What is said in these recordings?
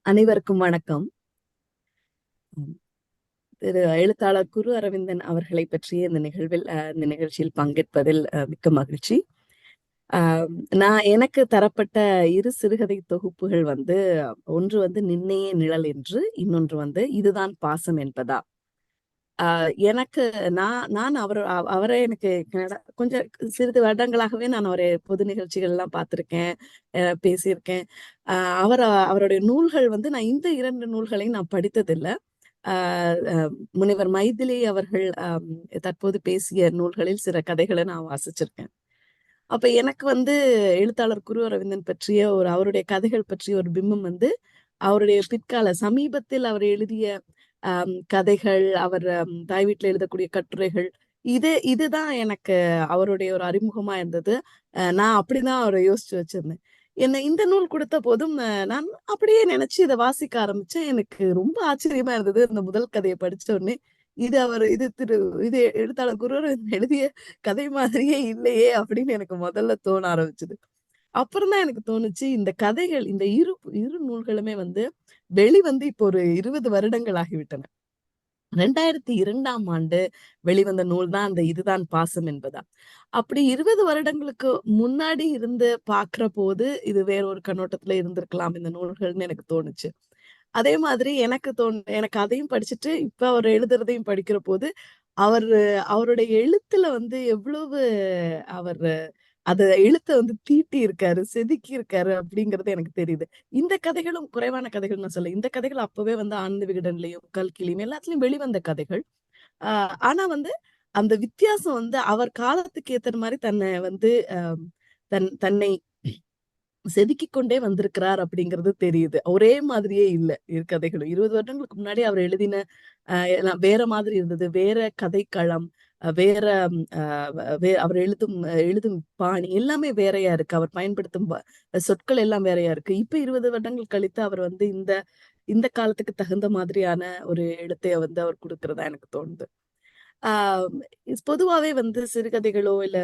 அனைவருக்கும் வணக்கம். ம். திரு எழுத்தாளர் குரு அரவிந்தன் அவர்களை பற்றிய இந்த நிகழ்ச்சியில் பங்கேற்பதில் மிக்க மகிழ்ச்சி. அ நான் எனக்கு தரப்பட்ட 2 சிறுகதை தொகுப்புகள் வந்து, ஒன்று வந்து "நின்னையே நிழல்" என்று, இன்னொன்று வந்து "இதுதான் பாசம் என்பதா". அ எனக்கு நான் நான் அவரை எனக்கு கொஞ்சம் சிறிது வருடங்களாகவே நான் அவரை பொது நிகழ்ச்சிகள்லாம் பார்த்துருக்கேன், பேசியிருக்கேன். அ அவருடைய நூல்கள் வந்து நான் இந்த 2 நூல்களையும் நான் படித்ததில்ல. ஆ அ முனைவர் மைதிலி அவர்கள் தற்போது பேசிய நூல்களில் சில கதைகள நான் வாசிச்சிருக்கேன். அப்ப எனக்கு வந்து எழுத்தாளர் குரு அரவிந்தன் பற்றிய அவருடைய கதைகள் பற்றிய ஒரு பிம்பம் வந்து, அவருடைய பிற்கால சமீபத்தில் அவர் எழுதிய கதைகள், அவர் தாய் வீட்ல எழுதக்கூடிய கட்டுரைகள், இதுதான் எனக்கு அவருடைய ஒரு அறிமுகமா இருந்தது. நான் அப்படிதான் அவர யோசிச்சு வச்சிருந்தேன். என்ன இந்த நூல் குடுத்த போதும், நான் அப்படியே நெனச்சு இத வாசிக்க ஆரம்பிச்சேன். எனக்கு ரொம்ப ஆச்சரியமா இருந்தது. இந்த முதல் கதைய படிச்ச உடனே, இது அவர் இது திரு இது எழுத்தாளர் குருவரன் எழுதிய கதை மாதிரியே இல்லையே! அப்படின்னு எனக்கு முதல்ல தோண ஆரம்பிச்சது. அப்புறம் தான் எனக்கு தோணுச்சு, இந்த கதைகள் இந்த இரு நூல்களுமே வந்து வெளிவந்து இப்போ ஒரு 20 வருடங்கள் ஆகிவிட்டன. 2002ஆம் ஆண்டு வெளிவந்த நூல் தான் அந்த "இதுதான் பாசம் என்பதா". அப்படி 20 வருடங்களுக்கு முன்னாடி இருந்து பார்க்கிறபோது, இது வேற ஒரு கண்ணோட்டத்துல இருந்திருக்கலாம் இந்த நூல்கள்னு எனக்கு தோணுச்சு. அதே மாதிரி எனக்கு அதையும் படிச்சுட்டு, இப்ப அவர் எழுதுறதையும் படிக்கிறபோது, அவரு அவருடைய எழுத்துல வந்து எவ்வளவு அவர் அத எழுத்த வந்து தீட்டி இருக்காரு, செதுக்கி இருக்காரு அப்படிங்கிறது எனக்கு தெரியுது. இந்த கதைகளும் குறைவான கதைகள் நான் சொல்லல. இந்த கதைகள் அப்பவே வந்து ஆனந்த விகடன்லயும், கல்கிலயும் எல்லாத்துலயும் வெளிவந்த கதைகள். ஆ ஆனா வந்து அந்த வித்தியாசம் வந்து அவர் காலத்துக்கு ஏத்த மாரி தன்னை வந்து அ தன்னை செதுக்கிக் கொண்டே வந்திருக்கிறார் அப்படிங்கிறது தெரியுது. ஒரே மாதிரியே இல்ல கதைகளும். 20 வருடங்களுக்கு முன்னாடி அவர் எழுதின எல்லாம் வேற மாதிரி இருந்தது. வேற கதைக்களம், வேற அ அவர் எழுதும் பாணி எல்லாமே வேறையா இருக்கு. அவர் பயன்படுத்தும் சொற்கள் எல்லாம் வேறையா இருக்கு. இப்ப 20 வருடங்கள் கழித்து அவர் வந்து இந்த இந்த காலத்துக்கு தகுந்த மாதிரியான ஒரு எழுத்தை வந்து அவர் குடுக்கிறதா எனக்கு தோணுது. ஆ பொதுவாவே வந்து சிறுகதைகளோ இல்ல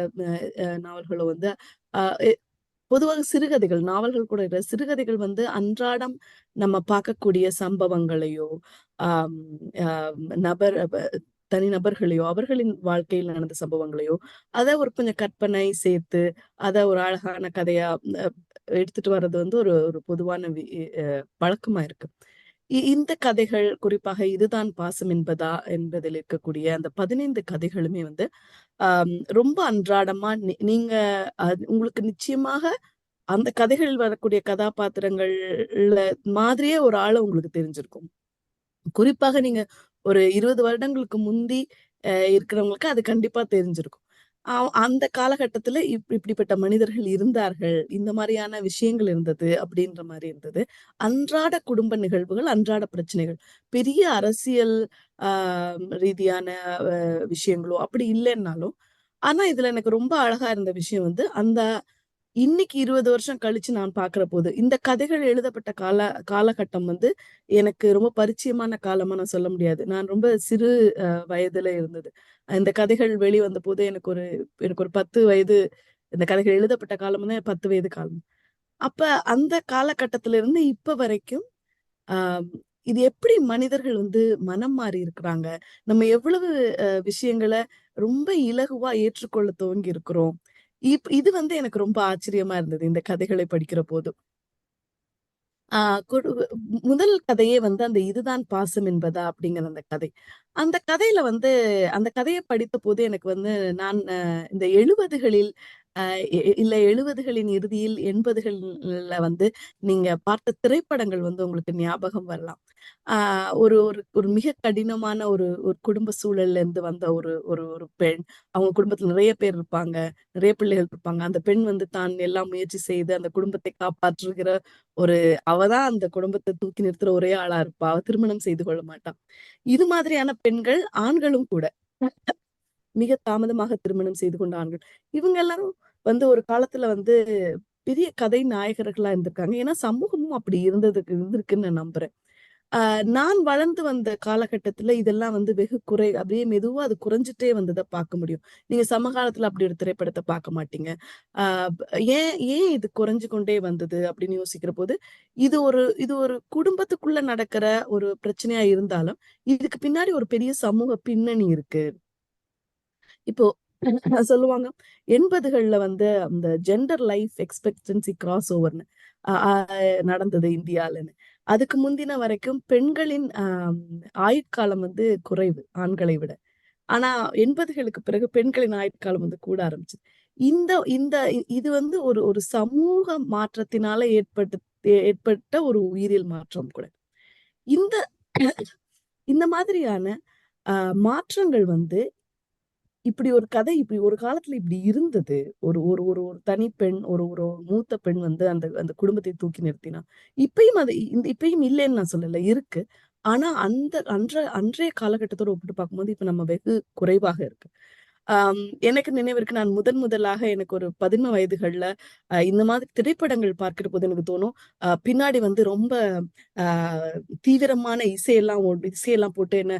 நாவல்களோ வந்து அ பொதுவாக சிறுகதைகள், நாவல்கள் கூட இல்ல. சிறுகதைகள் வந்து அன்றாடம் நம்ம பார்க்கக்கூடிய சம்பவங்களையோ, ஆம் அ நபர் ப தனிநபர்களையோ, அவர்களின் வாழ்க்கையில் நடந்த சம்பவங்களையோ, அத ஒரு கொஞ்சம் கற்பனை சேர்த்து, அத ஒரு அழகான கதையா அ எடுத்துட்டு வர்றது வந்து ஒரு ஒரு பொதுவான அ பழக்கமா இருக்கு. இந்த கதைகள் குறிப்பாக "இதுதான் பாசம் என்பதா" என்பதில் இருக்கக்கூடிய அந்த 15 கதைகளுமே வந்து, ரொம்ப அன்றாடமா நீங்க உங்களுக்கு நிச்சயமாக அந்த கதைகளில் வரக்கூடிய கதாபாத்திரங்கள்ல மாதிரியே ஒரு ஆள உங்களுக்கு தெரிஞ்சிருக்கும். குறிப்பாக நீங்க ஒரு 20 வருடங்களுக்கு முந்தி இருக்கிறவங்களுக்கு அது கண்டிப்பா தெரிஞ்சிருக்கும். அந்த காலகட்டத்தில இப்படிப்பட்ட மனிதர்கள் இருந்தார்கள். இந்த மாரியான விஷயங்கள் இருந்தது அப்படின்ற மாரி இருந்தது. அன்றாட குடும்ப நிகழ்வுகள், அன்றாட பிரச்சனைகள். பெரிய அரசியல் ஆ ரீதியான விஷயங்களோ அப்படி இல்லன்னாலும், ஆனா இதுல எனக்கு ரொம்ப அழகா இருந்த விஷயம் வந்து, அந்த இன்னைக்கு 20 வருஷம் கழிச்சு நான் பார்க்கிறபோது, இந்த கதைகள் எழுதப்பட்ட காலகட்டம் வந்து எனக்கு ரொம்ப பரிச்சயமான காலமா நான் சொல்ல முடியாது. நான் ரொம்ப சிறு வயதுல இருந்தது. இந்த கதைகள் வெளிவந்தபோது எனக்கு ஒரு 10 வயது இந்த கதைகள் எழுதப்பட்ட காலம் வந்து 10 வயது காலம். அப்ப அந்த காலகட்டத்திலிருந்து இப்ப வரைக்கும், ஆ இது எப்படி மனிதர்கள் வந்து மனம் மாறி இருக்கிறாங்க? நம்ம எவ்வளவு விஷயங்கள ரொம்ப இலகுவா ஏற்றுக்கொள்ள துவங்கி இருக்கிறோம். இது வந்து எனக்கு ரொம்ப ஆச்சரியமா இருந்தது, இந்த கதைகளை படிக்கிறபோது. ஆ குடு முதல் கதையே வந்து அந்த "இதுதான் பாசம் என்பதா" அப்படிங்கிற அந்த கதை. அந்த கதையில வந்து அந்த கதைய படித்தபோது எனக்கு வந்து நான் இந்த 70களில் அ இல்ல 70களின் இறுதியில் 80கள்ல வந்து நீங்க பார்த்த திரைப்படங்கள் வந்து உங்களுக்கு ஞாபகம் வரலாம். ஆ ஒரு ஒரு ஒரு மிக கடினமான ஒரு ஒரு குடும்ப சூழல்ல இருந்து வந்த ஒரு ஒரு ஒரு பெண். அவங்க குடும்பத்தில நெறைய பேர் இருப்பாங்க. நெறைய பிள்ளைகள் இருப்பாங்க. அந்த பெண் வந்து தான் எல்லாம் முயற்சி செய்து அந்த குடும்பத்தை காப்பாற்றுகிற ஒரு அவ தான் அந்த குடும்பத்த தூக்கி நிறுத்துற ஒரே ஆளா இருப்பா. அவ திருமணம் செய்து கொள்ள மாட்டா. இது மாதிரியான பெண்கள், ஆண்களும் கூட. மிக தாமதமாக திருமணம் செய்து கொண்ட ஆண்கள். இவங்க எல்லாரும் வந்து ஒரு காலத்துல வந்து பெரிய கதை நாயகர்களா இருந்திருக்காங்க. ஏன்னா சமூகமும் அப்படி இருந்திருக்குன்னு நான் நம்புறேன். நான் வளர்ந்து வந்த காலகட்டத்துல இதெல்லாம் வந்து வெகு அப்படியே மெதுவா அது குறைஞ்சுட்டே வந்ததை பார்க்க முடியும். நீங்க சமகாலத்துல அப்படி ஒரு திரைப்படத்த பார்க்க மாட்டீங்க. ஆ ஏன் ஏன் இது குறைஞ்சு கொண்டே வந்தது அப்படின்னு யோசிக்கிற போது, இது ஒரு குடும்பத்துக்குள்ள நடக்கிற ஒரு பிரச்சனையா இருந்தாலும், இதுக்கு பின்னாடி ஒரு பெரிய சமூக பின்னணி இருக்கு. இப்போ சொல்லுவாங்க 80கள்ல வந்து அந்த ஜெண்டர் லைஃப் எக்ஸ்பெக்டன்சி கிராஸ் ஓவர்ன்னு அ அ நடந்தது இந்தியாலன்னு. அதுக்கு முந்தின வரைக்கும் பெண்களின் ஆயுட்காலம் வந்து குறைவு ஆண்களை விட. ஆனா 80களுக்கு பிறகு பெண்களின் ஆயுட்காலம் வந்து கூட ஆரம்பிச்சது. இந்த இந்த இது வந்து ஒரு ஒரு சமூக மாற்றத்தினால ஏற்பட்ட ஒரு உயிரியல் மாற்றம் கூட. இந்த இந்த மாதிரியான அ மாற்றங்கள் வந்து இப்படி ஒரு கதை இப்படி ஒரு காலத்துல இப்படி இருந்தது. ஒரு ஒரு ஒரு ஒரு தனி பெண், ஒரு ஒரு மூத்த பெண் வந்து அந்த அந்த குடும்பத்தை தூக்கி நிறுத்தினா. இப்பயும் அது இப்பயும் இல்லைன்னு நான் சொல்லல. இருக்கு. ஆனா அந்த அன்றைய காலகட்டத்தோட ஒப்பிட்டு பார்க்கும்போது, இப்ப நம்ம வெகு குறைவாக இருக்கு. ஆம் எனக்கு நினைவிருக்கு நான் முதலாக எனக்கு ஒரு 11 வயதுகள்ல இந்த மாதிரி திரைப்படங்கள் பார்க்கிற போது எனக்கு தோணும், பின்னாடி வந்து ரொம்ப அ தீவிரமான இசையெல்லாம் போட்டு என்ன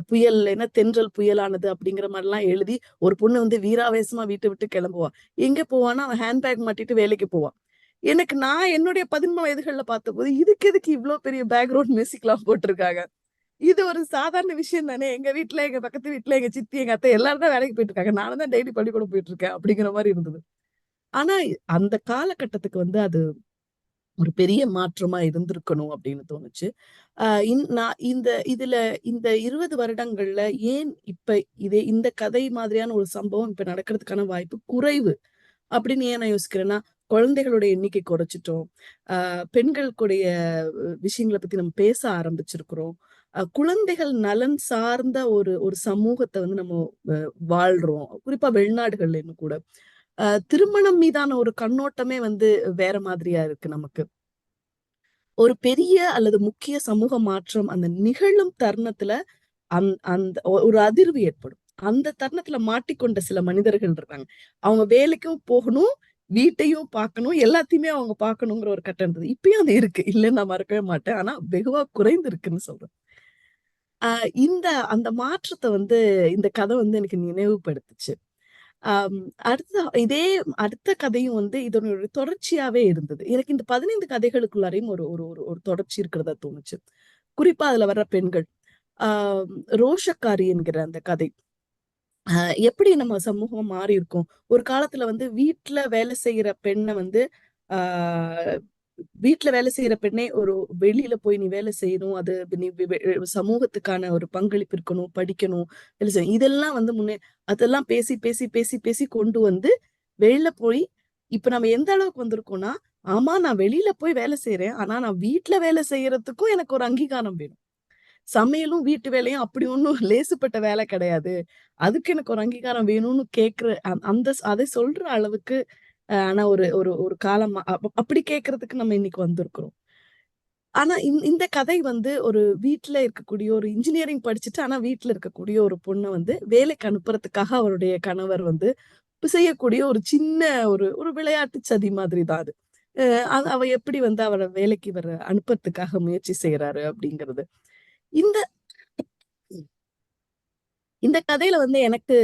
புயல் என்ன தென்றல் புயலானது அப்படிங்கிற மாரிலாம் எழுதி, ஒரு பொண்ணு வந்து வீராவேசமா வீட்ட விட்டு கிளம்புவா. எங்க போவான்னா, அவ ஹேண்ட் பேக் மாட்டிட்டு வேலைக்கு போவா. நான் என்னுடைய 11 வயதுகள்ல பார்த்தபோது, இதுக்கு எதுக்கு இவ்ளோ பெரிய பேக்கிரவுண்ட் மியூசிக்லாம் போட்டுருக்காங்க? இது ஒரு சாதாரண விஷயம் தானே. எங்க வீட்ல, எங்க பக்கத்து வீட்ல, எங்க சித்தி, எங்க அத்தை எல்லாரும் தான் வேலைக்கு போயிட்டு இருக்காங்க. நானும் தான் டெய்லி பள்ளிக்கூடம் போயிட்டு இருக்கேன். அப்படிங்கிற மாரி இருந்தது. ஆனா, அந்த காலகட்டத்துக்கு வந்து அது ஒரு பெரிய மாற்றமா இருந்திருக்கணும் அப்படின்னு தோணுச்சு. அ இன் நான் இதுல இந்த 20 வருடங்கள்ல ஏன் இப்ப இந்த கதை மாதிரியான ஒரு சம்பவம் இப்ப நடக்கிறதுக்கான வாய்ப்பு குறைவு. அப்படின்னு ஏன் நான் யோசிக்கிறேன்னா, குழந்தைகளுடைய எண்ணிக்கை குறைச்சுட்டோம். பெண்களுக்குடைய விஷயங்கள பத்தி நம்ம பேச ஆரம்பிச்சிருக்கிறோம். குழந்தைகள் நலன் சார்ந்த ஒரு ஒரு சமூகத்த வந்து நம்ம அ வாழ்றோம். குறிப்பா வெளிநாடுகள்லயும் கூட. திருமணம் மீதான ஒரு கண்ணோட்டமே வந்து வேற மாதிரியா இருக்கு நமக்கு. ஒரு பெரிய அல்லது முக்கிய சமூக மாற்றம் அந்த நிகழும் தருணத்துல அந்த ஒரு அதிர்வு ஏற்படும். அந்த தருணத்துல மாட்டிக்கொண்ட சில மனிதர்கள் இருக்காங்க. அவங்க வேலைக்கும் போகணும், வீட்டையும் பார்க்கணும், எல்லாத்தையுமே அவங்க பார்க்கணுங்கிற ஒரு கட்டம் இருந்தது. இப்பயும் அது இருக்கு. இல்லன்னு நான் மறக்கவே மாட்டேன். ஆனா வெகுவா குறைந்திருக்குன்னு சொல்றேன். அ இந்த அந்த மாற்றத்த வந்து இந்த கதை வந்து எனக்கு நினைவுபடுத்துச்சு. அம் அடுத்த இதே அடுத்த கதையும் வந்து இதனுடைய தொடர்ச்சியாவே இருந்தது. எனக்கு இந்த 15 கதைகளுக்குள்ளாரையும் ஒரு ஒரு ஒரு ஒரு தொடர்ச்சி இருக்கிறதா தோணுச்சு. குறிப்பா அதுல வர்ற பெண்கள். ஆ ரோஷக்காரி என்கிற அந்த கதை. அ எப்படி நம்ம சமூகம் மாறியிருக்கோம். ஒரு காலத்துல வந்து வீட்ல வேலை செய்யற பெண்ண வந்து, ஆ வீட்ல வேலை செய்யற பெண்ணே ஒரு வெளியில போய் நீ வேலை செய்யணும். அது நீ சமூகத்துக்கான ஒரு பங்களிப்பு இருக்கணும், படிக்கணும், வேலை செய்யணும். இதெல்லாம் வந்து அதெல்லாம் பேசி, பேசி, பேசி, பேசி கொண்டு வந்து வெளில போய் இப்ப நம்ம எந்த அளவுக்கு வந்திருக்கோம்னா, ஆமா நான் வெளியில போய் வேலை செய்றேன். ஆனா நான் வீட்ல வேலை செய்யறதுக்கும் எனக்கு ஒரு அங்கீகாரம் வேணும். சமையலும், வீட்டு வேலையும் அப்படி ஒண்ணும் லேசுப்பட்ட வேலை கிடையாது. அதுக்கு எனக்கு ஒரு அங்கீகாரம் வேணும்னு கேட்கிற அதை சொல்ற அளவுக்கு ஆனா ஒரு ஒரு ஒரு காலமா அப்படி கேட்கறதுக்கு நம்ம இன்னைக்கு வந்திருக்கிறோம். ஆனா இந்த கதை வந்து ஒரு வீட்ல இருக்கக்கூடிய ஒரு இன்ஜினியரிங் படிச்சுட்டு, ஆனா வீட்ல இருக்கக்கூடிய ஒரு பொண்ண வந்து வேலைக்கு அனுப்புறதுக்காக அவருடைய கணவர் வந்து செய்யக்கூடிய ஒரு சின்ன ஒரு ஒரு விளையாட்டு சதி மாதிரி தான் அது. அ அவ எப்படி வந்து அவர வேலைக்கு அனுப்புறதுக்காக முயற்சி செய்றாரு அப்படிங்கிறது. இந்த இந்த கதையில வந்து எனக்கு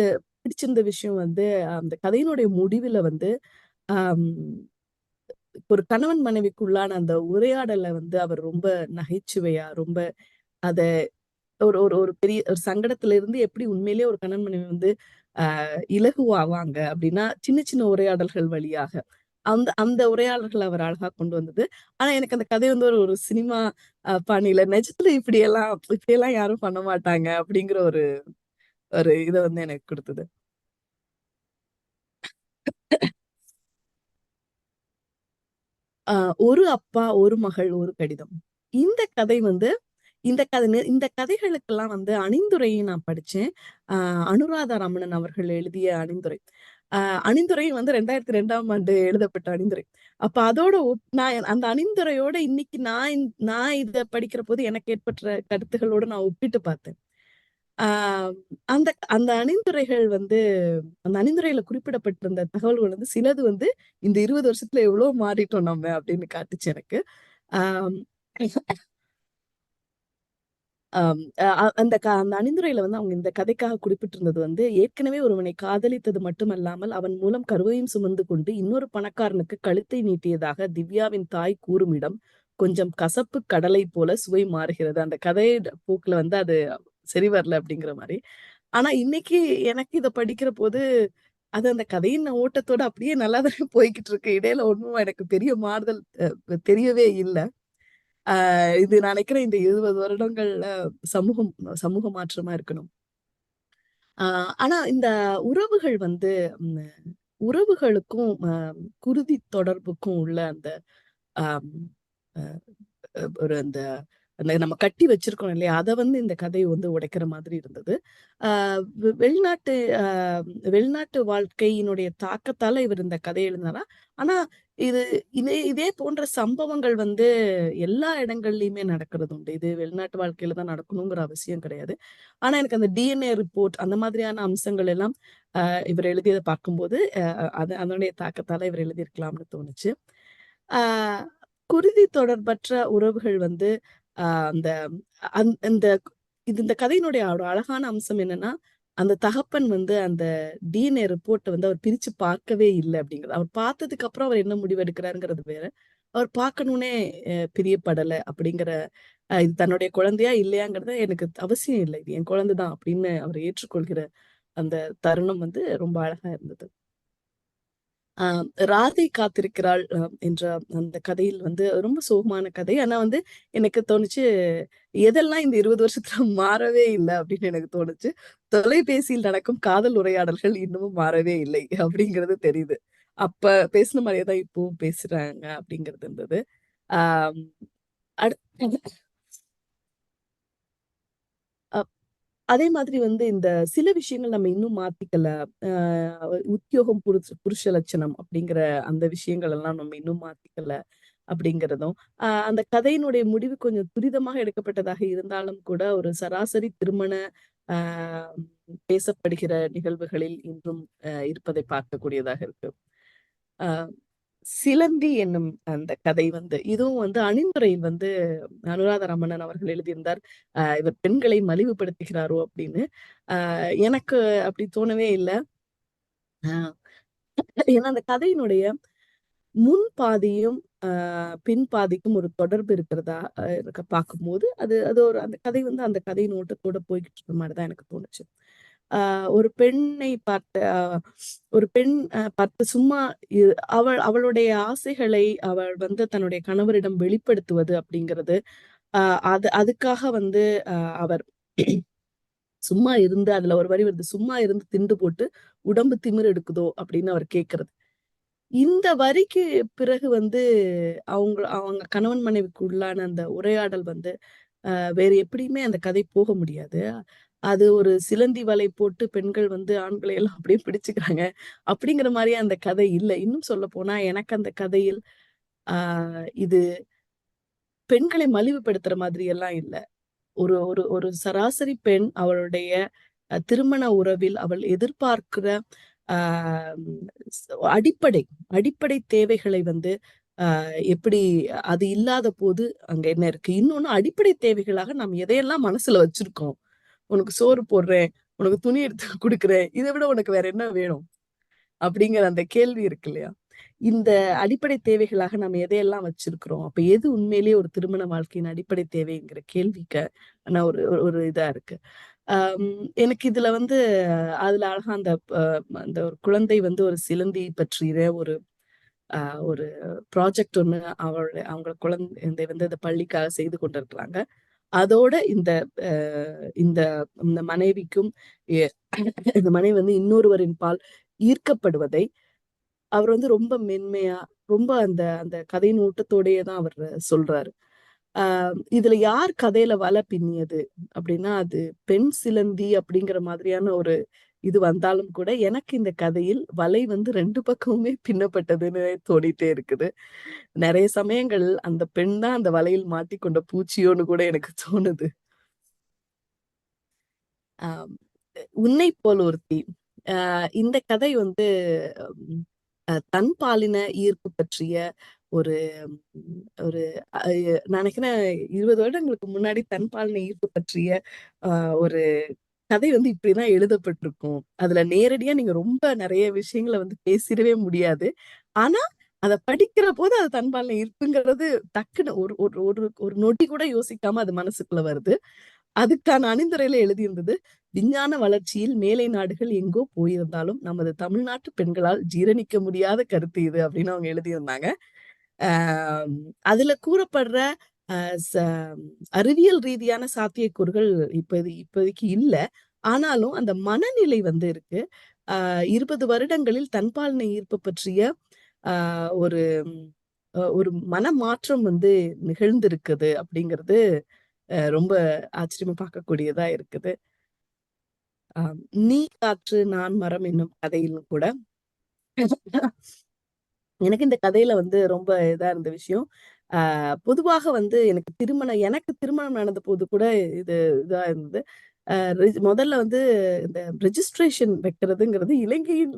பிடிச்சிருந்த விஷயம் வந்து, அந்த கதையினுடைய முடிவுல வந்து, அம் ஒரு கணவன் மனைவிக்குள்ளான அந்த உரையாடல வந்து அவர் ரொம்ப நகைச்சுவையா, ரொம்ப அத ஒரு ஒரு ஒரு பெரிய ஒரு சங்கடத்துல இருந்து எப்படி உண்மையிலேயே ஒரு கணவன் மனைவி வந்து இலகுவாவாங்க அப்படின்னா, சின்ன சின்ன உரையாடல்கள் வழியாக. அந்த அந்த உரையாடல்கள அவர் அழகா கொண்டு வந்தது. ஆனா எனக்கு அந்த கதை வந்து ஒரு ஒரு சினிமா பாணியில நிஜத்துல இப்படியெல்லாம் யாரும் பண்ண மாட்டாங்க அப்படிங்கிற ஒரு ஒரு இத வந்து எனக்கு குடுத்தது. அ "ஒரு அப்பா, ஒரு மகள், ஒரு கடிதம்." இந்த கதை வந்து இந்த கதைகளுக்கெல்லாம் வந்து அணிந்துரையை நான் படிச்சேன். அ அனுராதா ரமணன் அவர்கள் எழுதிய அணிந்துரை. அ அணிந்துரை வந்து 2002ஆம் ஆண்டு எழுதப்பட்ட அணிந்துரை. அப்ப அதோட நான் அந்த அணிந்துரையோட இன்னைக்கு நான் இத படிக்கிறபோது எனக்கு ஏற்பட்ட கருத்துகளோட நான் ஒப்பிட்டு பார்த்தேன். ஆ அந்த அந்த அணிந்துரைகள் வந்து அந்த அணிந்துரையில குறிப்பிடப்பட்டிருந்த தகவல்கள் வந்து சிலது வந்து இந்த 20 வருஷத்துல எவ்வளோ மாறிட்டோம் நம்ம அப்படின்னு காட்டுச்சு எனக்கு. ஆம். அந்த அணிந்துரையில வந்து அவங்க இந்த கதைக்காக குறிப்பிட்டிருந்தது வந்து, ஏற்கனவே ஒருவனை காதலித்தது மட்டுமல்லாமல், அவன் மூலம் கருவையும் சுமந்து கொண்டு இன்னொரு பணக்காரனுக்கு கழுத்தை நீட்டியதாக திவ்யாவின் தாய் கூறும் இடம், கொஞ்சம் கசப்பு கடலை போல சுவை மாறுகிறது. அந்த கதை போக்குல வந்து அது சரி வரல அப்படிங்கிற மாரி. ஆனா இன்னைக்கு எனக்கு இத படிக்கிறபோது, அது அந்த கதையின் ஓட்டத்தோட அப்படியே நல்லா தானே போய்க்கிட்டு இருக்கு. இடையில ஒண்ணும் எனக்கு பெரிய மாறுதல் தெரியவே இல்ல. இது நான் நினைக்கிறேன் இந்த 20 வருடங்கள்ல சமூகம் சமூக மாற்றமா இருக்கணும். ஆ ஆனா இந்த உறவுகள் வந்து ம் உறவுகளுக்கும் குருதி தொடர்புக்கும் உள்ள அந்த ஆம் அ ஒரு அந்த அந்த நம்ம கட்டி வச்சிருக்கோம் இல்லையா? அத வந்து இந்த கதை வந்து உடைக்கிற மாதிரி இருந்தது. ஆ வெளிநாட்டு வெளிநாட்டு வாழ்க்கையினுடைய தாக்கத்தால இவர் இந்த கதைய எழுதினாரா? ஆனா இது இதே போன்ற சம்பவங்கள் வந்து எல்லா இடங்கள்லயுமே நடக்கிறது உண்டு. இது வெளிநாட்டு வாழ்க்கையில தான் நடக்கணுங்கிற அவசியம் கிடையாது. ஆனா எனக்கு அந்த டிஎன்ஏ ரிப்போர்ட் அந்த மாதிரியான அம்சங்கள் எல்லாம் இவர் எழுதியத பார்க்கும்போது, அதனுடைய தாக்கத்தால இவர் எழுதியிருக்கலாம்னு தோணுச்சு. ஆ குருதி தொடர்பற்ற உறவுகள் வந்து அந்த இந்த இந்த கதையினுடைய ஒரு அழகான அம்சம் என்னன்னா, அந்த தகப்பன் வந்து அந்த டிஎன்ஏ ரிப்போர்ட்ட வந்து அவர் பிரிச்சு பார்க்கவே இல்ல அப்படிங்கிறது. அவர் பார்த்ததுக்கு அப்புறம் அவர் என்ன முடிவு எடுக்கிறாருங்கிறது வேற. அவர் பார்க்கணும்னே பிரியப்படல அப்படிங்கிற இது தன்னுடைய குழந்தையா இல்லையாங்கிறது எனக்கு அவசியம் இல்ல. இது என் குழந்தை தான் அப்படின்னு அவர் ஏற்றுக்கொள்கிற அந்த தருணம் வந்து ரொம்ப அழகா இருந்தது. ஆ ராதை காத்திருக்கிறாள் என்ற அந்த கதையில் வந்து ரொம்ப சோகமான கதை. ஆனா வந்து எனக்கு தோணுச்சு, எதெல்லாம் இந்த 20 வருஷத்துல மாறவே இல்ல அப்படின்னு எனக்கு தோணுச்சு. தொலைபேசியில் நடக்கும் காதல் உரையாடல்கள் இன்னமும் மாறவே இல்லை அப்படிங்கிறது தெரியுது. அப்ப பேசின மாரியே தான் இப்பவும் பேசுறாங்க அப்படிங்கிறது இருந்தது. ஆம் அடு அ அதே மாதிரி வந்து இந்த சில விஷயங்கள் நம்ம இன்னும் மாத்திக்கல. அ உத்தியோகம் புருஷ லட்சணம் அப்படிங்கிற அந்த விஷயங்கள் எல்லாம் நம்ம இன்னும் மாத்திக்கல அப்படிங்கிறதும், அந்த கதையினுடைய முடிவு கொஞ்சம் துரிதமாக எடுக்கப்பட்டதாக இருந்தாலும் கூட, ஒரு சராசரி திருமண அ பேசப்படுகிற நிகழ்வுகளில் இன்றும் இருப்பதை பார்க்கக்கூடியதாக இருக்கு. அ சிலந்தி என்னும் அந்த கதை வந்து இதுவும் வந்து அணிந்துரையில் வந்து அனுராதா ரமணன் அவர்கள் எழுதியிருந்தார். இவர் பெண்களை மலிவுபடுத்துகிறாரோ அப்படின்னு. எனக்கு அப்படி தோணவே இல்ல. அ ஏன்னா அந்த கதையினுடைய முன் பாதியும், பின் பாதிக்கும் ஒரு தொடர்பு இருக்கிறதா பார்க்கும்போது, அது அது ஒரு அந்த கதை வந்து அந்த கதையின் ஓட்டத்தோட போய்க்கிட்டு இருக்க மாரி தான் எனக்கு தோணுச்சு. ஆ ஒரு பெண்ணை பார்த்த ஒரு பெண் பார்த்து சும்மா இ அவளுடைய ஆசைகளை அவள் வந்து தன்னுடைய கணவரிடம் வெளிப்படுத்துவது அப்படிங்கிறது, அ அதுக்காக வந்து அவர் சும்மா இருந்து அதுல ஒரு வரி வருது. "சும்மா இருந்து திண்டு போட்டு உடம்பு திமிரு எடுக்குதோ" அப்படின்னு அவர் கேட்கிறது. இந்த வரிக்கு பிறகு வந்து அவங்க கணவன் மனைவிக்கு உள்ளான அந்த உரையாடல் வந்து, வேறு எப்படியுமே அந்த கதை போக முடியாது. அது ஒரு சிலந்தி வலை போட்டு பெண்கள் வந்து ஆண்களை எல்லாம் அப்படியே பிடிச்சுக்கிறாங்க. அப்படிங்கிற மாரியே அந்த கதை இல்ல. இன்னும் சொல்லப்போனா எனக்கு அந்த கதையில், ஆ இது பெண்களை மலிவுபடுத்துற மாதிரி எல்லாம் இல்ல. ஒரு ஒரு ஒரு சராசரி பெண் அவளுடைய திருமண உறவில் அவள் எதிர்பார்க்கிற ஆ ஸ் அடிப்படை அடிப்படை தேவைகளை வந்து எப்படி அது இல்லாத போது அங்க என்ன இருக்கு? இன்னொன்னு அடிப்படை தேவைகளாக நாம் எதையெல்லாம் மனசுல வச்சிருக்கோம். உனக்கு சோறு போடுறேன், உனக்கு துணி எடுத்து குடுக்குறேன். இத விட உனக்கு வேற என்ன வேணும்? அப்படிங்கிற அந்த கேள்வி இருக்கு இல்லையா? இந்த அடிப்படை தேவைகளாக நம்ம எதையெல்லாம் வச்சிருக்கிறோம்? அப்ப எது உண்மையிலேயே ஒரு திருமண வாழ்க்கையின் அடிப்படை தேவைங்கிற கேள்விக்கு ஆன ஒரு ஒரு இதா இருக்கு. அம் எனக்கு இதுல வந்து அதுல அழகா அந்த ஒரு குழந்தை வந்து ஒரு சிலந்தி பற்றிய ஒரு அ ஒரு ப்ராஜெக்ட் ஒண்ணு அவங்க குழந்தை வந்து அந்த பள்ளிக்காக செய்து கொண்டிருக்கிறாங்க. அதோட அ இந்த இந்த மனைவிக்கும் எ இந்த மனைவி வந்து இன்னொருவரின் பால் ஈர்க்கப்படுவதை, அவர் வந்து ரொம்ப மென்மையா, ரொம்ப அந்த அந்த கதையின் ஓட்டத்தோடயே தான் அவர் சொல்றாரு. ஆ இதுல யார் கதையில வலை பின்னியது அப்படின்னா, அது பெண் சிலந்தி அப்படிங்கிற மாதிரியான ஒரு இது வந்தாலும் கூட, எனக்கு இந்த கதையில் வலை வந்து 2 பக்கமுமே பின்னப்பட்டதுன்னு தோணிட்டே இருக்குது. நெறைய சமயங்கள் அந்த பெண் தான் அந்த வலையில் மாட்டிக்கொண்ட பூச்சியோன்னு கூட எனக்கு தோணுது. ஆம். "உன்னை போல் ஒருத்தி" இந்த கதை வந்து ம் தன் பாலின ஈர்ப்பு பற்றிய ஒரு ஒரு நான் நினைக்கிறேன் 20 வருடங்களுக்கு முன்னாடி தன்பாலின ஈர்ப்பு பற்றிய ஒரு கதை வந்து இப்படிதான் எழுதப்பட்டிருக்கும். அதுல நேரடியா நீங்க ரொம்ப நெறைய விஷயங்கள வந்து பேசிறவே முடியாது. ஆனா, அத படிக்கிற போது அது தன்பாலின ஈர்ப்புங்கிறது டக்குனு ஒரு ஒரு ஒரு ஒரு நொடி கூட யோசிக்காம அது மனசுக்குள்ள வருது. அதுக்கான அணிந்துரையில எழுதியிருந்தது, "விஞ்ஞான வளர்ச்சியில் மேலை நாடுகள் எங்கோ போயிருந்தாலும், நமது தமிழ்நாட்டு பெண்களால் ஜீரணிக்க முடியாத கருத்து இது" அப்படின்னு அவங்க எழுதியிருந்தாங்க. அ அதுல கூறப்படுற அ ச அறிவியல் ரீதியான சாத்தியக்கூறுகள் இப்போதைக்கு இல்ல. ஆனாலும் அந்த மனநிலை வந்து இருக்கு. 20 வருடங்களில் தன்பாலின ஈர்ப்பு பற்றிய அ ஒரு ஒரு மனமாற்றம் வந்து நிகழ்ந்திருக்குது அப்படிங்கிறது ரொம்ப ஆச்சரியமா பார்க்கக்கூடியதா இருக்குது. அ "நீ காற்று நான் மரம்" என்னும் கதையிலும் கூட எனக்கு இந்த கதையில வந்து ரொம்ப இதா இருந்த விஷயம், பொதுவாக வந்து எனக்கு திருமணம் நடந்தபோது கூட இது இதா இருந்தது. முதல்ல வந்து இந்த ரெஜிஸ்ட்ரேஷன் வைக்கிறதுங்கிறது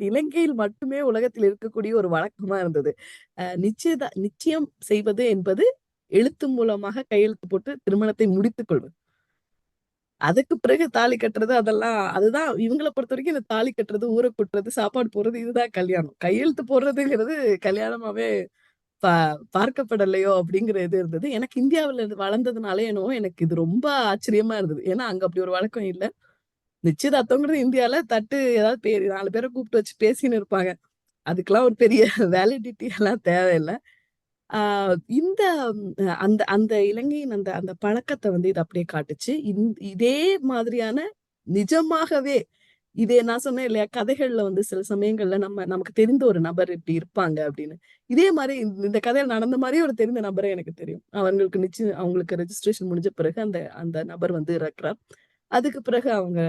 இலங்கையில் மட்டுமே உலகத்தில் இருக்கக்கூடிய ஒரு வழக்கமா இருந்தது. நிச்சயம் செய்வது என்பது எழுத்து மூலமாக கையெழுத்து போட்டு திருமணத்தை முடித்துக் கொள்வது. அதுக்கு பிறகு தாலி கட்டுறது அதுதான் இவங்கள பொறுத்தவரைக்கும் இந்த தாலி கட்டுறது, ஊர கூட்டுறது, சாப்பாடு போடுறது இதுதான் கல்யாணம். கையெழுத்து போடுறதுங்கிறது கல்யாணமாவே பா பார்க்கப்படலையோ அப்படிங்கிற இது இருந்தது. எனக்கு இந்தியாவுல வளர்ந்ததுனால என்னவோ எனக்கு இது ரொம்ப ஆச்சரியமா இருந்தது. ஏன்னா அங்க அப்படி ஒரு வழக்கம் இல்ல. நிச்சயதார்த்தம்ங்கிறது இந்தியால ஏதாவது 4 பேர கூப்பிட்டு வச்சு பேசின்னு இருப்பாங்க. அதுக்கெல்லாம் ஒரு பெரிய வேலிடிட்டி எல்லாம் தேவையில்ல. ஆ இந்த அந்த அந்த இலங்கையின் அந்த அந்த பழக்கத்த வந்து இது அப்படியே காட்டுச்சு. இதே மாதிரியான நிஜமாகவே இதே நான் சொன்னேன் இல்லையா? கதைகள்ல வந்து சில சமயங்கள்ல நமக்கு தெரிந்த ஒரு நபர் இப்படி இருப்பாங்க அப்படின்னு. இதே மாரி இந்த கதையில நடந்த மாரியே ஒரு தெரிந்த நபரே எனக்கு தெரியும். அவங்களுக்கு ரெஜிஸ்ட்ரேஷன் முடிஞ்ச பிறகு அந்த அந்த நபர் வந்து இறக்குறார். அதுக்கு பிறகு அவங்க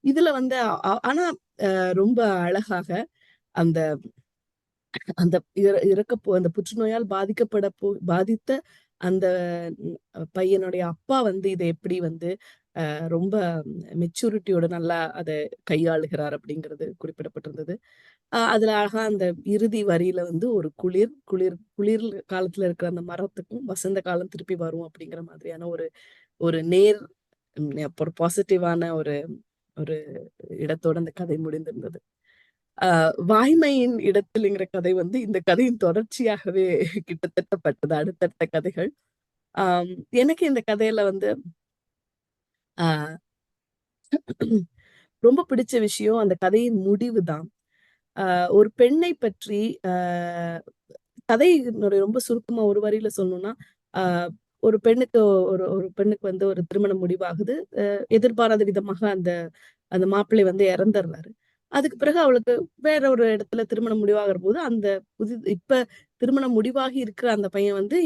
இதுல வந்து ஆனா ரொம்ப அழகாக அந்த அந்த அந்த புற்றுநோயால் பாதித்த அந்த பையனுடைய அப்பா வந்து இத எப்படி வந்து ரொம்ப மெச்சூரிட்டியோட நல்லா அத கையாளுகிறார் அப்படிங்கிறது குறிப்பிடப்பட்டிருந்தது. அதுல அழகா அந்த இறுதி வரியில வந்து ஒரு குளிர் காலத்துல இருக்கிற அந்த மரத்துக்கும் வசந்த காலம் திருப்பி வரும் அப்படிங்கிற மாதிரியான ஒரு ஒரு நேர் ஒரு பாசிட்டிவான ஒரு ஒரு இடத்தோட அந்த கதை முடிந்திருந்தது. அ வாய்மையின் இடத்தில்ங்கிற கதை வந்து இந்த கதையின் தொடர்ச்சியாகவே கிட்டத்தட்ட பட்டது. அடுத்தடுத்த கதைகள். ஆம் எனக்கு இந்த கதையில வந்து அ ரொம்ப பிடிச்ச விஷயம் அந்த கதையின் முடிவு தான். ஒரு பெண்ணை பற்றி அ கதையினுடைய ரொம்ப சுருக்கமா ஒரு வரியில சொல்லணும்னா, அ ஒரு பெண்ணுக்கு ஒரு பெண்ணுக்கு வந்து ஒரு திருமணம் முடிவாகுது. எதிர்பாராத விதமாக அந்த அந்த மாப்பிள்ளை வந்து இறந்துடுறாரு. அதுக்கு பிறகு அவளுக்கு வேற ஒரு இடத்துல திருமணம் முடிவாகிறபோது, அந்த இப்ப திருமணம் முடிவாகி இருக்கிற அந்த பையன் வந்து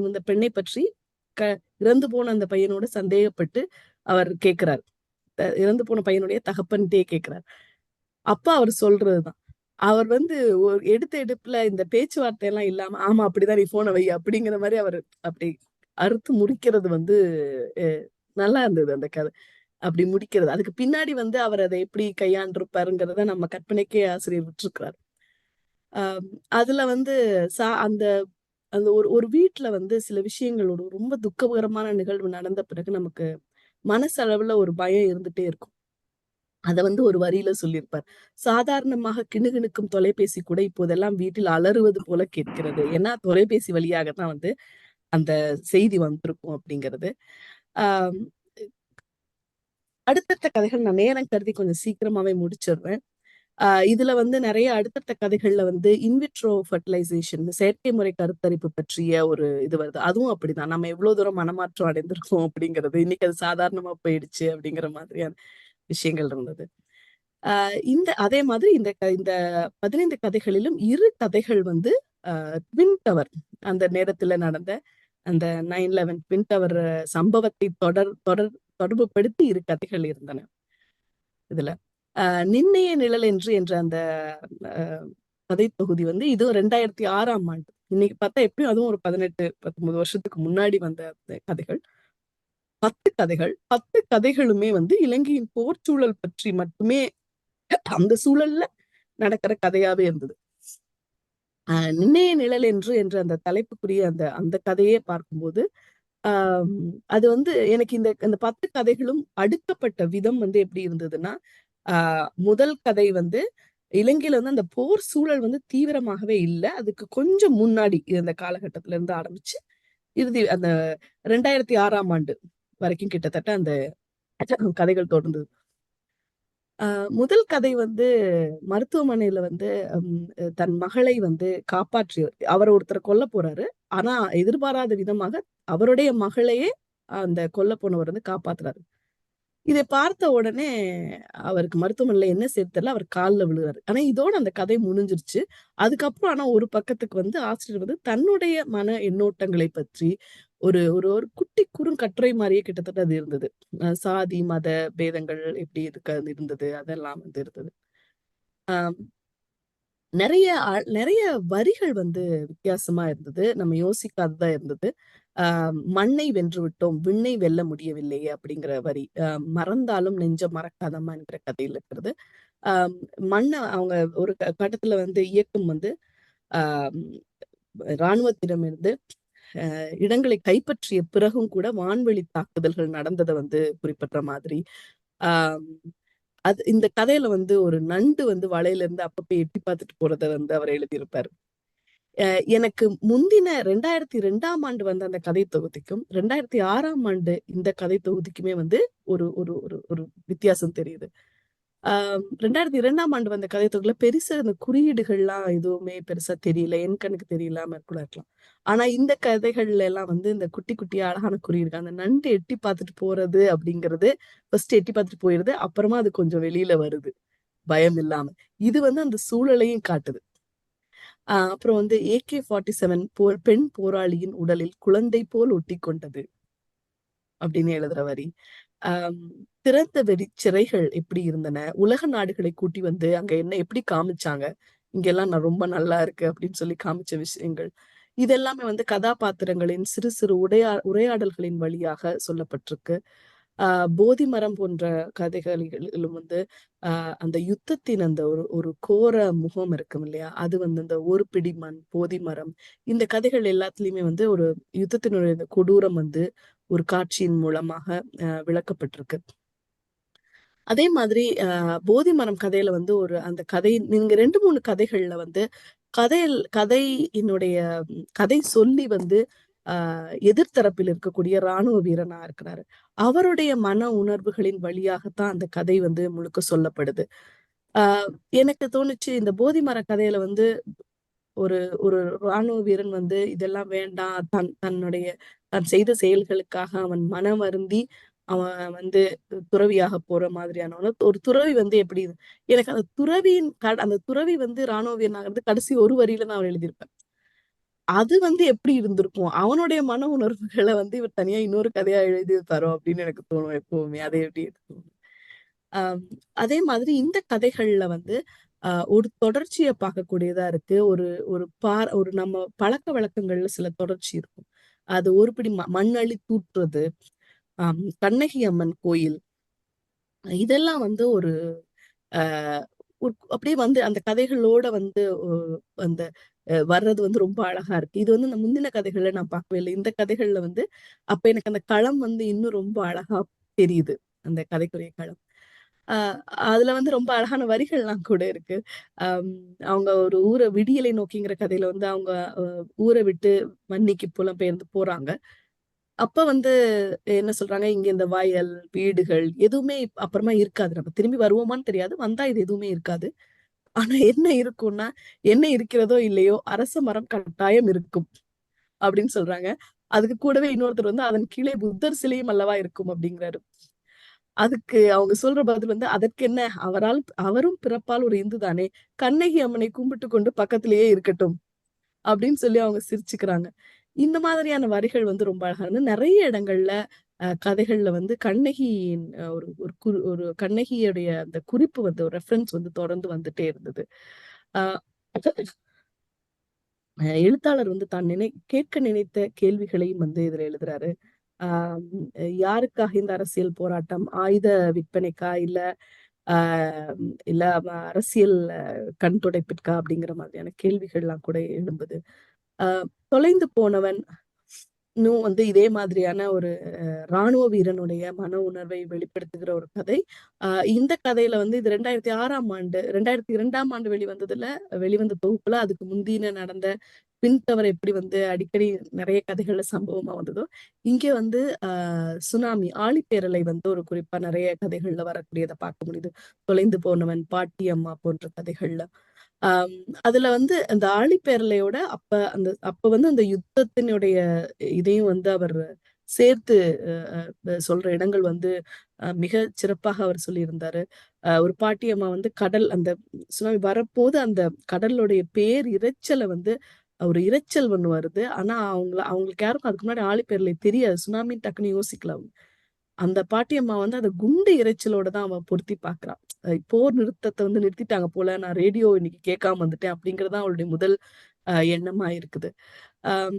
இந்த பெண்ணை பற்றி க இறந்து போன அந்த பையனோட சந்தேகப்பட்டு அவர் கேட்கிறார். இறந்து போன பையனுடைய தகப்பன்ட்டயே கேட்கிறார். அப்ப அவர் சொல்றதுதான். அவர் வந்து ஒரு எடுத்த எடுப்புல இந்த பேச்சுவார்த்தை எல்லாம் இல்லாம, "ஆமா அப்படிதான் நீ ஃபோன வை" அப்படிங்கிற மாரி அவரு அப்படி அறுத்து முறிக்கிறது வந்து அ நல்லா இருந்தது அந்த கதை. அப்படி முடிக்கிறது. அதுக்கு பின்னாடி வந்து அவர் அத எப்படி கையாண்டிருப்பாருங்கிறத நம்ம கற்பனைக்கே ஆசிரியர் விட்டுருக்கிறார். அ அதுல வந்து அந்த அந்த ஒரு ஒரு வீட்ல வந்து சில விஷயங்கள் ஒரு ரொம்ப துக்ககரமான நிகழ்வு நடந்த பிறகு நமக்கு மனசளவுல ஒரு பயம் இருந்துட்டே இருக்கும். அத வந்து ஒரு வரியில சொல்லியிருப்பார். சாதாரணமாக கிணுகிணுக்கும் தொலைபேசி கூட இப்போதெல்லாம் வீட்டில் அலறுவது போல கேட்கிறது. ஏன்னா தொலைபேசி வழியாக தான் வந்து அந்த செய்தி வந்திருக்கும் அப்படிங்கிறது. ஆ அடுத்தடுத்த கதைகள் நான் நேரம் கருதி கொஞ்சம் சீக்கிரமாவே முடிச்சிடுறேன். இதுல வந்து நெறைய அடுத்தடுத்த கதைகள்ல வந்து இன்விட்ரோ ஃபெர்டிலைசேஷன் செயற்கை முறை கருத்தரிப்பு பற்றிய ஒரு இது வருது. அதுவும் அப்படிதான். நம்ம எவ்வளோ தூரம் மனமாற்றம் அடைந்திருக்கோம் அப்படிங்கிறது. இன்னைக்கு அது சாதாரணமா போயிடுச்சு அப்படிங்கிற மாதிரியான விஷயங்கள் இருந்தது. அதே மாதிரி இந்த 15 கதைகளிலும் 2 கதைகள் வந்து ட்வின் டவர் அந்த நேரத்துல நடந்த அந்த 9/11 ட்வின் டவர் சம்பவத்தை தொடர்புபடுத்தி 2 கதைகள் இருந்தன இதுல. "நின்னைய நிழல் என்று" என்ற அந்த அ கதை தொகுதி வந்து இதுவும் 2006ஆம் ஆண்டு. இன்னைக்கு பார்த்தா எப்படியும் அதுவும் ஒரு 18, 19 வருஷத்துக்கு முன்னாடி வந்த கதைகள். 10 கதைகள். 10 கதைகளுமே வந்து இலங்கையின் போர்ச்சூழல் பற்றி மட்டுமே அந்த சூழல்ல நடக்கிற கதையாவே இருந்தது. நின்னைய நிழல் என்று என்ற அந்த தலைப்புக்குரிய அந்த அந்த கதையே பார்க்கும்போது ஆம், அது வந்து எனக்கு இந்த இந்த 10 கதைகளும் அடுக்கப்பட்ட விதம் வந்து எப்படி இருந்ததுன்னா, முதல் கதை வந்து இலங்கையில வந்து அந்த போர் சூழல் வந்து தீவிரமாகவே இல்ல. அதுக்கு கொஞ்சம் முன்னாடி இருந்த காலகட்டத்துல இருந்து ஆரம்பிச்சு, இறுதி அந்த 2006ஆம் ஆண்டு வரைக்கும் கிட்டத்தட்ட அந்த கதைகள் தொடர்ந்தது. அ முதல் கதை வந்து மருத்துவமனையில வந்து தன் மகளை வந்து காப்பாற்றியவர். அவர் ஒருத்தர கொல்ல போறாரு. ஆனா எதிர்பாராத விதமாக அவருடைய மகளையே அந்த கொல்ல போனவர் வந்து காப்பாத்துறாரு. இதை பார்த்த உடனே அவருக்கு மருத்துவமனையில என்ன செய்யறது தெரியல. அவர் கால்ல விழுறாரு. ஆனா இதோட அந்த கதை முடிஞ்சிருச்சு. அதுக்கப்புறம் ஆனா ஒரு பக்கத்துக்கு வந்து ஆசிரியர் வந்து தன்னுடைய மன எண்ணோட்டங்களை பற்றி ஒரு ஒரு ஒரு குட்டி குறுங்கட்டுரை மாரியே கிட்டத்தட்ட அது இருந்தது. சாதி, மத பேதங்கள் எப்படி இருந்தது. அதெல்லாம் வந்து இருந்தது. ஆம். நெறைய வரிகள் வந்து வித்தியாசமா இருந்தது. நம்ம யோசிக்காததா இருந்தது. ஆ "மண்ணை வென்று விட்டோம், விண்ணை வெல்ல முடியவில்லையே" அப்படிங்கிற வரி. "மறந்தாலும் நெஞ்சம் மறக்காதம்மா" என்கிற கதையில இருக்கிறது. ஆ மண்ண அவங்க ஒரு கட்டத்துல வந்து இயக்கம் வந்து ஆ ராணுவத்திடமிருந்து இடங்களை கைப்பற்றிய பிறகும் கூட வான்வெளி தாக்குதல்கள் நடந்தத வந்து குறிப்பிடுற மாதிரி. ஆ அது இந்த கதையில வந்து ஒரு நண்டு வந்து வலையிலிருந்து அப்பப்ப எட்டி பார்த்துட்டு போறத வந்து அவர் எழுதியிருப்பாரு. அ எனக்கு முந்தின 2002ஆம் ஆண்டு வந்த அந்த கதை தொகுதிக்கும், 2006ஆம் ஆண்டு இந்த கதை தொகுதிக்குமே வந்து ஒரு ஒரு ஒரு ஒரு வித்தியாசம் தெரியுது. 2002ஆம் ஆண்டு வந்த கதை தொகுதியில பெருசா அந்த குறியீடுகள்லாம் எதுவுமே பெருசா தெரியல. என் கண்ணுக்கு தெரியலாம கூட இருக்கலாம். ஆனா இந்த கதைகள்ல எல்லாம் வந்து இந்த குட்டி குட்டியா அழகான குறியீடுகள். அந்த நண்டு எட்டி பார்த்துட்டு போறது அப்படிங்கிறது, ஃபர்ஸ்ட் எட்டி பார்த்துட்டு போயிருது. அப்புறமா அது கொஞ்சம் வெளியில வருது. பயம் இல்லாம. இது வந்து அந்த சூழலையும் காட்டுது. அப்புறம் வந்து AK-47 பெண் போராளியின் உடலில் குழந்தை போல் ஒட்டிக்கொண்டது அப்படின்னு எழுதுற வரி. ஆம், திறந்த வெளி சிறைகள் எப்படி இருந்தன? உலக நாடுகளை கூட்டி வந்து அங்க என்ன எப்படி காமிச்சாங்க? இங்கெல்லாம் நான் ரொம்ப நல்லா இருக்கு அப்படின்னு சொல்லி காமிச்ச விஷயங்கள். இதெல்லாமே வந்து கதாபாத்திரங்களின் சிறு சிறு உரையாடல்களின் வழியாக சொல்லப்பட்டிருக்கு. ஆ போதி மரம் போன்ற கதைகளிலும் வந்து அந்த யுத்தத்தின் அந்த ஒரு ஒரு கோர முகம் இருக்கும் இல்லையா? அது வந்து இந்த "ஒரு பிடி மண்", "போதி மரம்" இந்த கதைகள் எல்லாத்துலயுமே வந்து ஒரு யுத்தத்தினுடைய இந்த கொடூரம் வந்து ஒரு காட்சியின் மூலமாக விளக்கப்பட்டிருக்கு. அதே மாதிரி போதி மரம் கதையில வந்து ஒரு அந்த கதை நீங்க 2, 3 கதைகள்ல வந்து கதையினுடைய கதை சொல்லி வந்து அ எதிர்த்தரப்பில் இருக்கக்கூடிய ராணுவ வீரனா இருக்கிறாரு. அவருடைய மன உணர்வுகளின் வழியாகத்தான் அந்த கதை வந்து முழுக்க சொல்லப்படுது. ஆ எனக்கு தோணுச்சு இந்த போதி மர கதையில வந்து ஒரு ஒரு ராணுவ வீரன் வந்து இதெல்லாம் வேண்டாம். தன்னுடைய தான் செய்த செயல்களுக்காக அவன் மனம் வருந்தி, அவன் வந்து துறவியாக போற மாதிரியான ஒரு துறவி வந்து எப்படி எனக்கு அந்த துறவியின் அந்த துறவி வந்து ராணுவ வீரனாகறது கடைசி ஒரு வரியில தான் அவர் எழுதியிருப்பார். அது வந்து எப்படி இருந்திருக்கும்? அவனுடைய மன உணர்வுகள வந்து இவர் தனியா இன்னொரு கதையா எழுதியிருப்பாரோ! அப்படின்னு எனக்கு தோணும் எப்பவுமே. அதை எப்படி எடுத்து அம் அதே மாதிரி இந்த கதைகள்ல வந்து ஒரு தொடர்ச்சிய பார்க்கக்கூடியதா இருக்கு. ஒரு ஒரு ஒரு நம்ம பழக்கவழக்கங்கள்ல சில தொடர்ச்சி இருக்கும். அது ஒரு பிடி மண் அள்ளி தூற்றுறது, கண்ணகி அம்மன் கோயில் இதெல்லாம் வந்து ஒரு அ அப்படியே வந்து அந்த கதைகளோட வந்து அந்த வர்றது வந்து ரொம்ப அழகா இருக்கு. இது வந்து இந்த முந்தின கதைகள்ல நான் பார்க்கவே இல்ல. இந்த கதைகள்ல வந்து அப்ப எனக்கு அந்த களம் வந்து இன்னும் ரொம்ப அழகா தெரியுது. அந்த கதைக்குரிய களம். அ அதுல வந்து ரொம்ப அழகான வரிகள்லாம் கூட இருக்கு. அம் அவங்க ஒரு விடியலை நோக்கிங்கிற கதையில வந்து அவங்க அ ஊர விட்டு வன்னிக்கு புலம்பெயர்ந்து போறாங்க. அப்ப வந்து என்ன சொல்றாங்க, இங்க இந்த வயல், வீடுகள் எதுவுமே அப்புறமா இருக்காது. நம்ம திரும்பி வருவோமான்னு தெரியாது. வந்தா இது எதுவுமே இருக்காது. ஆனா என்ன இருக்கும்னா, என்ன இருக்கிறதோ இல்லையோ, அரச மரம் கட்டாயம் இருக்கும். அப்படின்னு சொல்றாங்க. அதுக்கு கூடவே இன்னொருத்தர் வந்து, அதன் கீழே புத்தர் சிலையும் அல்லவா இருக்கும் அப்படிங்கிறாரு. அதுக்கு அவங்க சொல்ற பதில் வந்து, "அதற்கென்ன? அவரும் பிறப்பால் ஒரு இந்து தானே! கண்ணகி அம்மனை கும்பிட்டு கொண்டு பக்கத்திலேயே இருக்கட்டும்." அப்படின்னு சொல்லி அவங்க சிரிச்சுக்கிறாங்க. இந்த மாதிரியான வரிகள் வந்து ரொம்ப அழகா இருந்தது. நெறைய இடங்கள்ல கதைகள்ல வந்து கண்ணகியின் ஒரு ஒரு ஒரு கண்ணகியுடைய அந்த குறிப்பு வந்து ஒரு ரெஃபரன்ஸ் வந்து தொடர்ந்து வந்துட்டே இருந்தது. அ எழுத்தாளர் வந்து தான் கேட்க நினைத்த கேள்விகளையும் வந்து இதுல எழுதுறாரு. ஆ யாருக்காக இந்த அரசியல் போராட்டம்? ஆயுத விற்பனைக்கா? இல்ல ஆஹ் இல்ல அரசியல் கண் துடைப்பிற்கா அப்படிங்கிற மாதிரியான கேள்விகள்லாம் கூட எழும்புது. ஆஹ் தொலைந்து போனவன் இன்னும் வந்து இதே மாதிரியான ஒரு ராணுவ வீரனுடைய மன உணர்வை வெளிப்படுத்துகிற ஒரு கதை. இந்த கதையில வந்து இது 2006ஆம் ஆண்டு 2002ஆம் ஆண்டு வெளிவந்த தொகுப்புல அதுக்கு முந்தின நடந்த பின் தவறு எப்படி வந்து அடிக்கடி நிறைய கதைகள்ல சம்பவமா வந்ததோ, இங்கே வந்து சுனாமி, ஆழிப்பேரலை வந்து ஒரு குறிப்பா நிறைய கதைகள்ல வரக்கூடியதை பார்க்க முடியுது. தொலைந்து போனவன், பாட்டி அம்மா போன்ற கதைகள்ல. ஆம், அதுல வந்து அந்த ஆழிப்பேரலையோட அப்ப வந்து அந்த யுத்தத்தினுடைய இதையும் வந்து அவர் சேர்த்து சொல்ற இடங்கள் வந்து மிக சிறப்பாக அவர் சொல்லியிருந்தாரு. ஒரு பாட்டியம்மா வந்து அந்த சுனாமி வரப்போது அந்த கடலுடைய பேர் இரைச்சலை வந்து ஒரு இரைச்சல் ஒண்ணு வருது. ஆனா அவங்களுக்கு யாருக்கும் அதுக்கு முன்னாடி ஆழிப்பேரலை தெரியாது. சுனாமின்னு டக்குன்னு யோசிக்கல அவங்க. அந்த பாட்டியம்மா வந்து அத குண்டு இரைச்சலோட தான் அவ பொருத்தி பார்க்கிறா. போர் நிறுத்தத்த வந்து நிறுத்திட்டாங்க போல. நான் ரேடியோ இன்னைக்கு கேட்காம வந்துட்டேன் அப்படிங்கிறது தான் அவளுடைய முதல் எண்ணமா இருக்குது. ஆம்,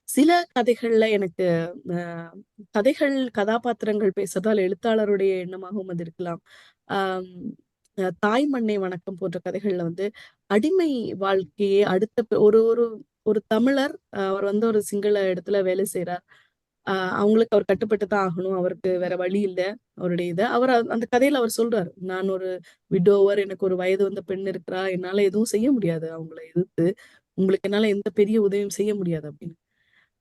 சில கதைகள்ல எனக்கு அ கதாபாத்திரங்கள் பேசுறதால் எழுத்தாளருடைய எண்ணமாகவும் அது இருக்கலாம். ஆம், தாய் மண்ணே வணக்கம் போன்ற கதைகள்ல வந்து அடிமை வாழ்க்கையே அடுத்த ஒரு ஒரு ஒரு தமிழர் அவர் வந்து ஒரு சிங்கள இடத்துல வேலை செய்றார். அவங்களுக்கு அவர் கட்டுப்பட்டு தான் ஆகணும். அவருக்கு வேற வழி இல்ல. அவருடைய இது. அந்த கதையில அவர் சொல்றாரு. "நான் ஒரு விடோவர். எனக்கு ஒரு வயது வந்த பெண் இருக்கிறா. என்னால எதுவும் செய்ய முடியாது அவங்கள எதிர்த்து. உங்களுக்கு என்னால எந்த பெரிய உதவியும் செய்ய முடியாது" அப்படின்னு.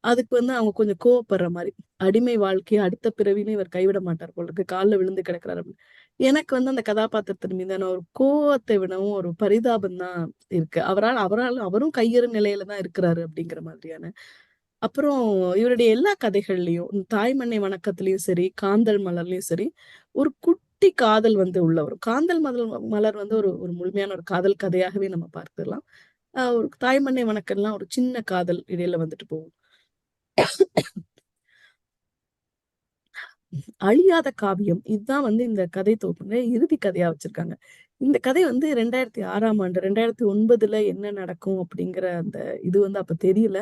அதுக்கு வந்து அவங்க கொஞ்சம் கோவப்படுற மாரி. அடிமை வாழ்க்கைய அடுத்த பிறவியிலும் இவர் கைவிட மாட்டார் போல இருக்கு. கால்ல விழுந்து கிடக்கிறாரு அப்படின்னு. எனக்கு வந்து அந்த கதாபாத்திரத்தின் மீதான ஒரு கோவத்தை விடவும் ஒரு பரிதாபம் தான் இருக்கு. அவரும் கையறு நிலையில தான் இருக்கிறாரு அப்படிங்கிற மாதிரியான. அப்புறம் இவருடைய எல்லா கதைகள்லயும், தாய் மண்ணை வணக்கத்திலயும் சரி, காந்தல் மலர்லயும் சரி, ஒரு குட்டி காதல் வந்து உள்ள வரும். காந்தல் மலர் வந்து ஒரு ஒரு முழுமையான ஒரு காதல் கதையாகவே நம்ம பார்த்துடலாம். ஒரு தாய் மண்ணை வணக்கம்லாம் ஒரு சின்ன காதல் இடையில வந்துட்டு போகும். அழியாத காவியம். இதுதான் வந்து இந்த கதை தொகுப்புல இறுதி கதையா வச்சிருக்காங்க. இந்த கதை வந்து 2006ஆம் ஆண்டு 2009ல என்ன நடக்கும் அப்படிங்கிற அந்த இது வந்து அப்ப தெரியல.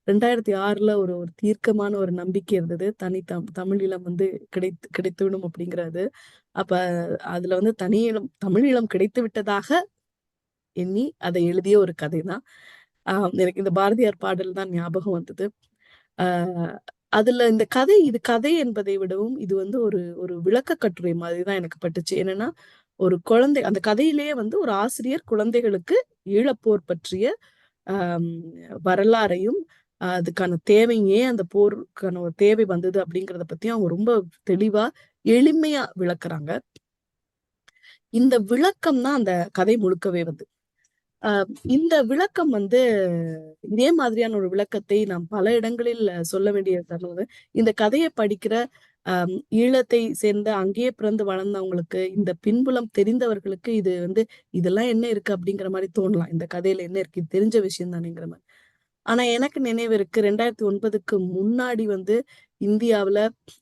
2006ல ஒரு ஒரு தீர்க்கமான ஒரு நம்பிக்கை இருந்தது. தமிழீழம் வந்து கிடைத்துவிடும் அப்படிங்கிறது. அப்ப அதுல வந்து தமிழீழம் கிடைத்து விட்டதாக எண்ணி அதை எழுதிய ஒரு கதை தான். எனக்கு இந்த பாரதியார் பாடல் தான் ஞாபகம் வந்தது. ஆ அதுல இது கதை என்பதை விடவும், இது வந்து ஒரு ஒரு விளக்க கட்டுரை மாதிரி தான் எனக்கு பட்டுச்சு. என்னன்னா, ஒரு குழந்தை அந்த கதையிலேயே வந்து ஒரு ஆசிரியர் குழந்தைகளுக்கு ஈழப்போர் பற்றிய அம் வரலாறையும், அதுக்கான தேவை ஏன் அந்த போருக்கான ஒரு தேவை வந்தது அப்படிங்கிறத பத்தியும் அவங்க ரொம்ப தெளிவா, எளிமையா விளக்குறாங்க. இந்த விளக்கம் தான் அந்த கதை முழுக்கவே வந்து. அ இந்த விளக்கம் வந்து இதே மாதிரியான ஒரு விளக்கத்தை நாம் பல இடங்களில் சொல்ல வேண்டிய தருணம் வந்து, இந்த கதைய படிக்கிற ஈழத்தை சேர்ந்த அங்கேயே பிறந்து வளர்ந்தவங்களுக்கு, இந்த பின்புலம் தெரிந்தவர்களுக்கு இது வந்து, இதெல்லாம் என்ன இருக்கு அப்படிங்கிற மாரி தோணலாம். இந்த கதையில என்ன இருக்கு? இது தெரிஞ்ச விஷயம் தானேங்கிற மாரி. ஆனா எனக்கு நினைவு இருக்கு 2009க்கு முன்னாடி வந்து இந்தியாவுல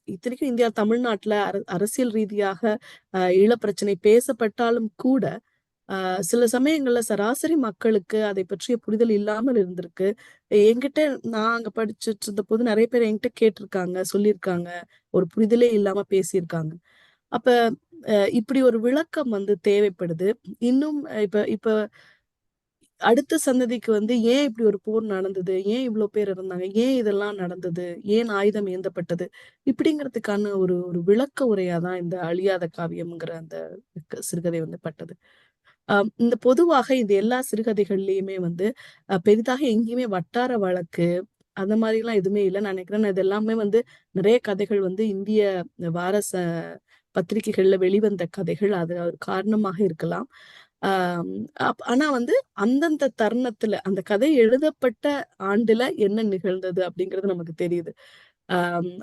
இத்தனைக்கும் இந்தியா தமிழ்நாட்டுல அரசியல் ரீதியாக ஈழப் பிரச்சனை பேசப்பட்டாலும் கூட, சில சமயங்கள்ல சராசரி மக்களுக்கு அதை பற்றிய புரிதல் இல்லாமல் இருந்திருக்கு. என்கிட்ட நான் அங்க படிச்சுட்டு இருந்தபோது நெறைய பேர் என்கிட்ட கேட்டிருக்காங்க, சொல்லியிருக்காங்க. ஒரு புரிதலே இல்லாம பேசியிருக்காங்க. அப்ப இப்படி ஒரு விளக்கம் வந்து தேவைப்படுது. இன்னும் இப்ப இப்ப அடுத்த சந்ததிக்கு வந்து ஏன் இப்படி ஒரு போர் நடந்தது? ஏன் இவ்ளோ பேர் இருந்தாங்க? ஏன் இதெல்லாம் நடந்தது? ஏன் ஆயுதம் ஏந்தப்பட்டது? இப்படிங்கிறதுக்கான ஒரு ஒரு விளக்க உரையா தான் இந்த அழியாத காவியம்ங்கிற அந்த சிறுகதை வந்து பட்டது. இந்த பொதுவாக இந்த எல்லா சிறுகதைகள்லயுமே வந்து பெரிதாக எங்கேயுமே வட்டார வழக்கு, அந்த மாரிலாம் எதுவுமே இல்ல. நான் நினைக்கிறேன் இது எல்லாமே வந்து நிறைய கதைகள் வந்து இந்திய வார பத்திரிகைகள்ல வெளிவந்த கதைகள். அது ஒரு காரணமாக இருக்கலாம். ஆம், ஆனா வந்து அந்தந்த தருணத்துல அந்த கதை எழுதப்பட்ட ஆண்டுல என்ன நிகழ்ந்தது அப்படிங்கிறது நமக்கு தெரியுது.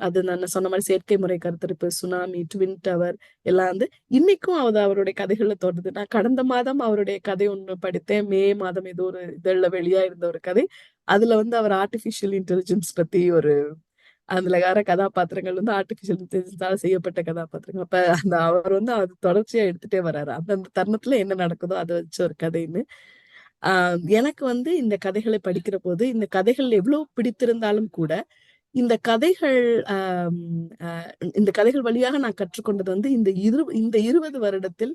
அது நான் சொன்ன மாரி செயற்கை முறை கருத்தரிப்பு, சுனாமி, ட்வின் டவர் எல்லாம் வந்து இன்னைக்கும் அது அவருடைய கதைகள்ல தோன்றுது. நான் கடந்த மாதம் அவருடைய கதை ஒண்ணு படித்தேன். மே மாதம் ஏதோ ஒரு இதழ்ல வெளியா இருந்த ஒரு கதை. அதுல வந்து அவர் ஆர்டிபிஷியல் இன்டெலிஜென்ஸ் பத்தி அதுல வர கதாபாத்திரங்கள் வந்து ஆர்டிபிஷியல் இன்டெலிஜென்ஸால செய்யப்பட்ட கதாபாத்திரங்கள். அப்ப அவர் வந்து அது தொடர்ச்சியா எடுத்துட்டே வர்றாரு. அந்தந்த தருணத்துல என்ன நடக்குதோ அத வச்சு ஒரு கதைன்னு. ஆ எனக்கு வந்து இந்த கதைகளை படிக்கிற போது, இந்த கதைகள் எவ்வளவு பிடித்திருந்தாலும் கூட, இந்த கதைகள் ஆம், அஹ், இந்த கதைகள் வழியாக நான் கற்றுக்கொண்டது வந்து இந்த 20 வருடத்தில்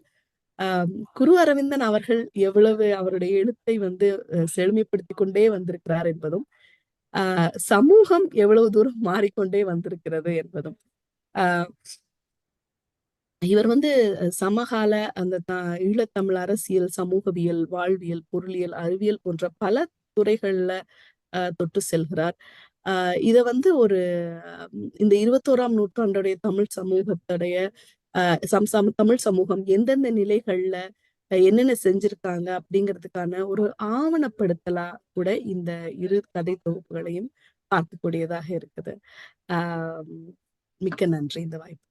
குரு அரவிந்தன் அவர்கள் எவ்வளவு அவருடைய எழுத்தை வந்து செழுமைப்படுத்திக் கொண்டே வந்திருக்கிறார் என்பதும், சமூகம் எவ்வளவு தூரம் மாறிக்கொண்டே வந்திருக்கிறது என்பதும். ஆஹ் இவர் வந்து சமகால அந்த ஈழத்தமிழ் அரசியல், சமூகவியல், வாழ்வியல், பொருளியல், அறிவியல் போன்ற பல துறைகள்ல தொட்டு செல்கிறார். இத வந்து இந்த 21ஆம் நூற்றாண்டுடைய தமிழ் சமூகத்துடைய தமிழ் சமூகம் எந்தெந்த நிலைகள்ல என்னென்ன செஞ்சிருக்காங்க அப்படிங்கிறதுக்கான ஒரு ஆவணப்படுத்தலா கூட இந்த இரு கதை தொகுப்புகளையும் பார்க்கக்கூடியதாக இருக்குது. ஆஹ் மிக்க நன்றி இந்த வாய்ப்பு.